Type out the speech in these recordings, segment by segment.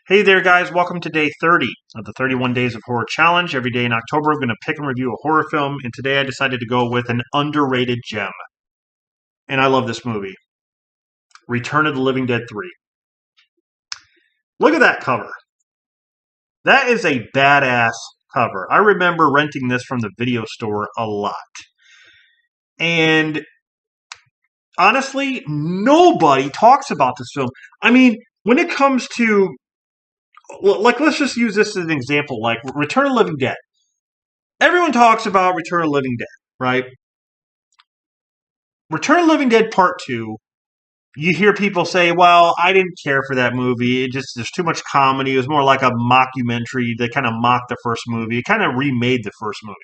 Hey there, guys. Welcome to day 30 of the 31 Days of Horror Challenge. Every day in October, I'm going to pick and review a horror film, and today I decided to go with an underrated gem. And I love this movie, Return of the Living Dead 3. Look at that cover. That is a badass cover. I remember renting this from the video store a lot. And honestly, nobody talks about this film. I mean, when it comes to, let's just use this as an example, like Return of the Living Dead. Everyone talks about Return of the Living Dead, right? Return of the Living Dead Part 2, you hear people say, well, I didn't care for that movie. There's too much comedy. It was more like a mockumentary. They kind of mocked the first movie. It kind of remade the first movie.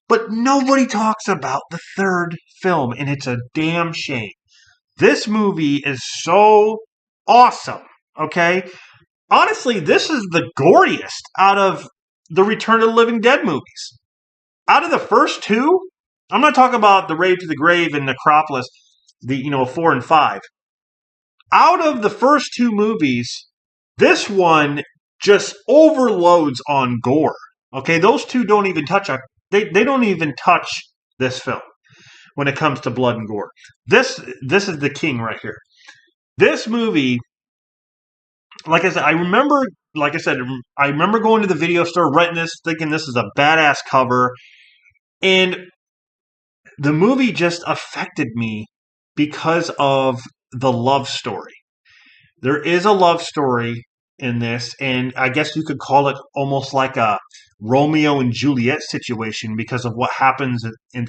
But nobody talks about the third film, and it's a damn shame. This movie is so awesome, okay? Honestly, this is the goriest out of the Return of the Living Dead movies. Out of the first two, I'm not talking about the Rave to the Grave and Necropolis, 4 and 5. Out of the first two movies, this one just overloads on gore. Okay, those two don't even touch they don't even touch this film when it comes to blood and gore. This is the king right here. This movie, like I said, I remember going to the video store, renting this, thinking this is a badass cover, and the movie just affected me because of the love story. There is a love story in this, and I guess you could call it almost like a Romeo and Juliet situation because of what happens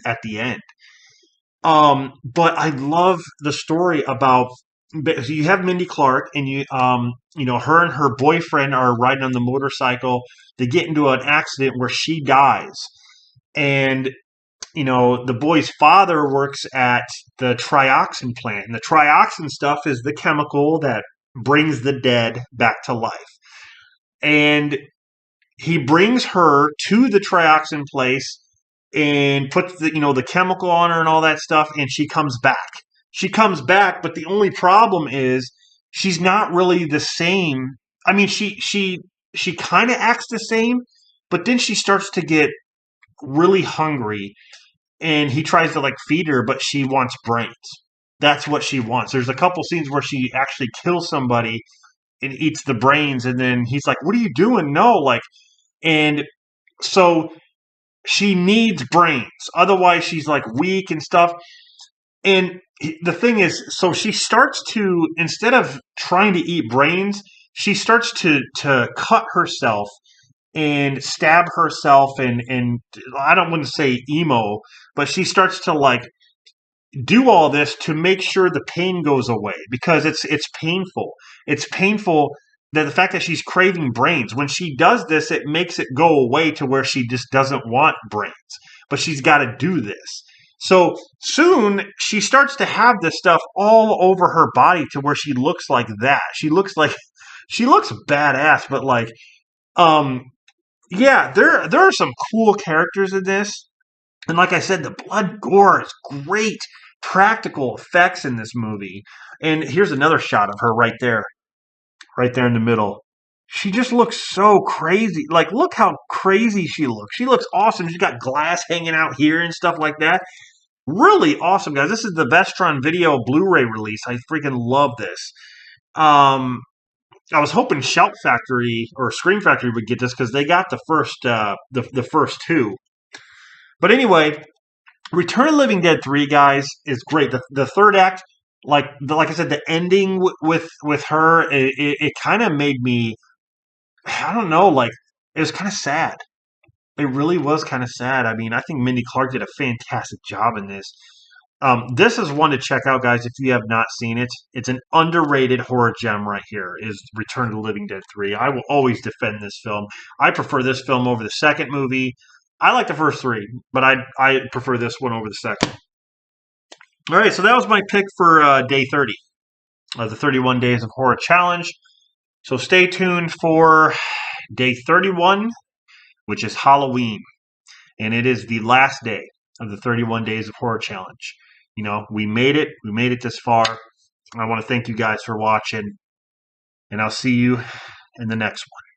at the end. But I love the story about, you have Mindy Clark, and her and her boyfriend are riding on the motorcycle. They get into an accident where she dies, and the boy's father works at the trioxin plant. And the trioxin stuff is the chemical that brings the dead back to life. And he brings her to the trioxin place and puts the chemical on her and all that stuff, and she comes back. She comes back, but the only problem is she's not really the same. I mean, she kind of acts the same, but then she starts to get really hungry, and he tries to feed her, but she wants brains. That's what she wants. There's a couple scenes where she actually kills somebody and eats the brains, and then he's like, "What are you doing?" No, and so she needs brains. Otherwise, she's weak and stuff. And the thing is, so she starts to, instead of trying to eat brains, she starts to cut herself and stab herself, and I don't want to say emo, but she starts to do all this to make sure the pain goes away, because it's painful. It's painful that the fact that she's craving brains. When she does this, it makes it go away to where she just doesn't want brains, but she's got to do this. So soon she starts to have this stuff all over her body to where she looks like that. She looks badass, but yeah, there are some cool characters in this. And like I said, the blood gore is great practical effects in this movie. And here's another shot of her right there in the middle. She just looks so crazy. Look how crazy she looks. She looks awesome. She's got glass hanging out here and stuff like that. Really awesome, guys. This is the Vestron Video Blu-ray release. I freaking love this. I was hoping Shout Factory or Scream Factory would get this because they got the first the first two. But anyway, Return of the Living Dead 3, guys, is great. The third act, like I said, the ending with her, it kind of made me, I don't know, it was kind of sad. It really was kind of sad. I mean, I think Mindy Clark did a fantastic job in this. This is one to check out, guys, if you have not seen it. It's an underrated horror gem right here, is Return of the Living Dead 3. I will always defend this film. I prefer this film over the second movie. I like the first three, but I prefer this one over the second. All right, so that was my pick for day 30 of the 31 Days of Horror Challenge. So stay tuned for day 31, which is Halloween. And it is the last day of the 31 Days of Horror Challenge. We made it. We made it this far. I want to thank you guys for watching. And I'll see you in the next one.